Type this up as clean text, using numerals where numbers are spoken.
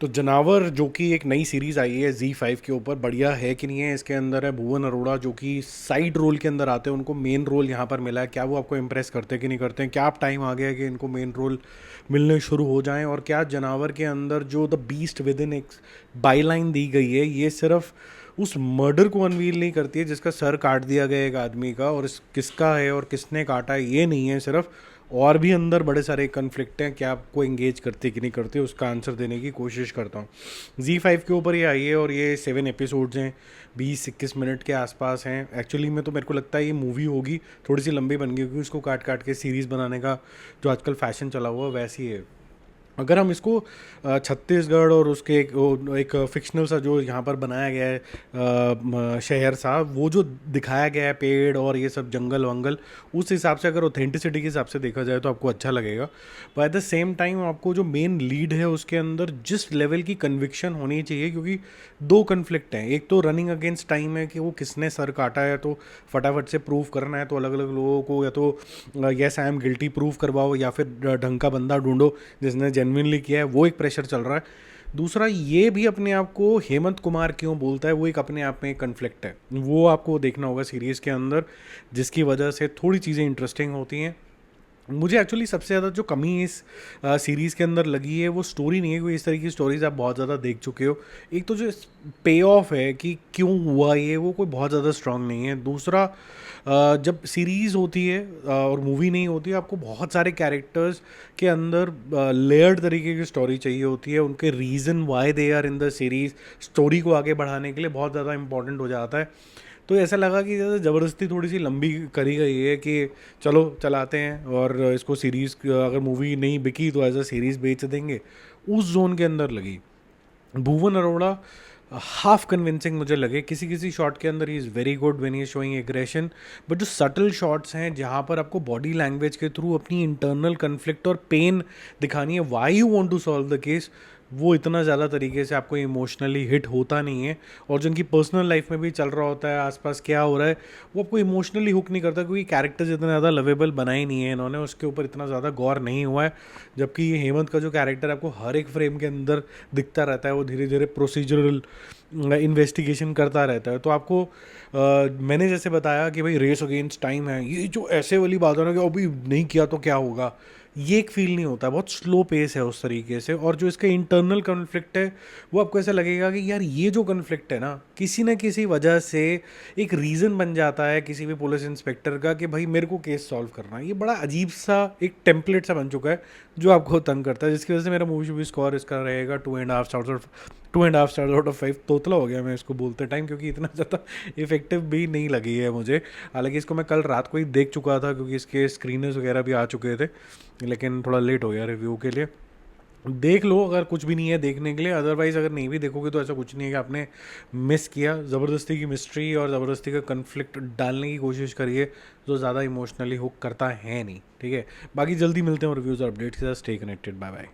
तो जनावर जो कि एक नई सीरीज़ आई है Z5 के ऊपर, बढ़िया है कि नहीं है। इसके अंदर है भुवन अरोड़ा जो कि साइड रोल के अंदर आते हैं, उनको मेन रोल यहाँ पर मिला है। क्या वो आपको इम्प्रेस करते हैं कि नहीं करते हैं? क्या आप टाइम आ गया है कि इनको मेन रोल मिलने शुरू हो जाएं? और क्या जनावर के अंदर जो द बीस्ट विद इन एक बाईलाइन दी गई है, ये सिर्फ उस मर्डर को अनवील नहीं करती है जिसका सर काट दिया गया एक आदमी का, और इस किसका है और किसने काटा है ये नहीं है सिर्फ, और भी अंदर बड़े सारे कन्फ्लिक्ट हैं। क्या आपको एंगेज करते कि नहीं करते, उसका आंसर देने की कोशिश करता हूँ। Z5 के ऊपर ये आई है और ये 7 एपिसोड्स हैं, 20-21 मिनट के आसपास हैं। एक्चुअली में तो मेरे को लगता है ये मूवी होगी, थोड़ी सी लंबी बन गई क्योंकि उसको काट काट के सीरीज़ बनाने का जो आजकल फैशन चला हुआ है वैसी है। अगर हम इसको छत्तीसगढ़ और उसके एक फिक्शनल सा जो यहाँ पर बनाया गया है शहर सा, वो जो दिखाया गया है पेड़ और ये सब जंगल वंगल, उस हिसाब से अगर ऑथेंटिसिटी के हिसाब से देखा जाए तो आपको अच्छा लगेगा। पर एट द सेम टाइम आपको जो मेन लीड है उसके अंदर जिस लेवल की कन्विक्शन होनी चाहिए, क्योंकि दो कन्फ्लिक्ट हैं। एक तो रनिंग अगेंस्ट टाइम है कि वो किसने सर काटा है, तो फटाफट से प्रूव करना है, तो अलग अलग लोगों को या तो yes I am guilty prove करवाओ या फिर ढंग का बंदा ढूंढो जिसने जेन्युइनली किया है, वो एक प्रेशर चल रहा है। दूसरा ये भी अपने आप को हेमंत कुमार क्यों बोलता है, वो एक अपने आप में एक कन्फ्लिक्ट है, वो आपको देखना होगा सीरीज़ के अंदर, जिसकी वजह से थोड़ी चीज़ें इंटरेस्टिंग होती हैं। मुझे एक्चुअली सबसे ज़्यादा जो कमी इस सीरीज़ के अंदर लगी है वो स्टोरी नहीं है, क्योंकि इस तरह की स्टोरीज आप बहुत ज़्यादा देख चुके हो। एक तो जो पे ऑफ है कि क्यों हुआ ये, वो कोई बहुत ज़्यादा स्ट्रांग नहीं है। दूसरा जब सीरीज़ होती है और मूवी नहीं होती, आपको बहुत सारे कैरेक्टर्स के अंदर लेयर्ड तरीके की स्टोरी चाहिए होती है, उनके reason why they are in the series story को आगे बढ़ाने के लिए बहुत ज़्यादा इंपॉर्टेंट हो जाता है। तो ऐसा लगा कि जैसे ज़बरदस्ती थोड़ी सी लंबी करी गई है कि चलो चलाते हैं और इसको सीरीज़, अगर मूवी नहीं बिकी तो एज अ सीरीज़ बेच देंगे, उस जोन के अंदर लगी। भुवन अरोड़ा हाफ कन्विंसिंग मुझे लगे, किसी किसी शॉट के अंदर he is very good when he is showing aggression, but जो सटल शॉट्स हैं जहाँ पर आपको बॉडी लैंग्वेज के थ्रू अपनी इंटरनल कन्फ्लिक्ट और पेन दिखानी है, why you want to solve the case, वो इतना ज़्यादा तरीके से आपको इमोशनली हिट होता नहीं है। और जिनकी पर्सनल लाइफ में भी चल रहा होता है आसपास क्या हो रहा है, वो आपको इमोशनली हुक नहीं करता, क्योंकि कैरेक्टर्स इतना ज़्यादा लवेबल बनाए नहीं है इन्होंने, उसके ऊपर इतना ज़्यादा गौर नहीं हुआ है। जबकि ये हेमंत का जो कैरेक्टर आपको हर एक फ्रेम के अंदर दिखता रहता है, वो धीरे धीरे प्रोसीजरल इन्वेस्टिगेशन करता रहता है। तो आपको मैंने जैसे बताया कि भाई रेस अगेंस्ट टाइम है, ये जो ऐसे वाली बात है ना कि अभी नहीं किया तो क्या होगा, ये एक फील नहीं होता, बहुत स्लो पेस है उस तरीके से। और जो इसका इंटरनल कन्फ्लिक्ट है, वो आपको ऐसा लगेगा कि यार ये जो कन्फ्लिक्ट है ना, किसी न किसी वजह से एक रीज़न बन जाता है किसी भी पुलिस इंस्पेक्टर का कि भाई मेरे को केस सॉल्व करना है। ये बड़ा अजीब सा एक टेम्पलेट सा बन चुका है जो आपको तंग करता है, जिसकी वजह से मेरा मूवी स्कोर इसका रहेगा 2.5 स्टार्स आउट ऑफ 5। तोतला हो गया मैं इसको बोलते टाइम, क्योंकि इतना ज़्यादा इफेक्टिव भी नहीं लगी है मुझे। हालांकि इसको मैं कल रात को ही देख चुका था क्योंकि इसके स्क्रीनर्स वगैरह भी आ चुके थे, लेकिन थोड़ा लेट हो गया रिव्यू के लिए। देख लो अगर कुछ भी नहीं है देखने के लिए, अदरवाइज़ अगर नहीं भी देखोगे तो ऐसा कुछ नहीं है कि आपने मिस किया। ज़बरदस्ती की मिस्ट्री और ज़बरदस्ती का कन्फ्लिक्ट डालने की कोशिश करिए जो ज़्यादा इमोशनली हुक करता है नहीं, ठीक है। बाकी जल्दी मिलते हैं रिव्यूज़ और अपडेट्स के साथ। Stay connected, bye bye.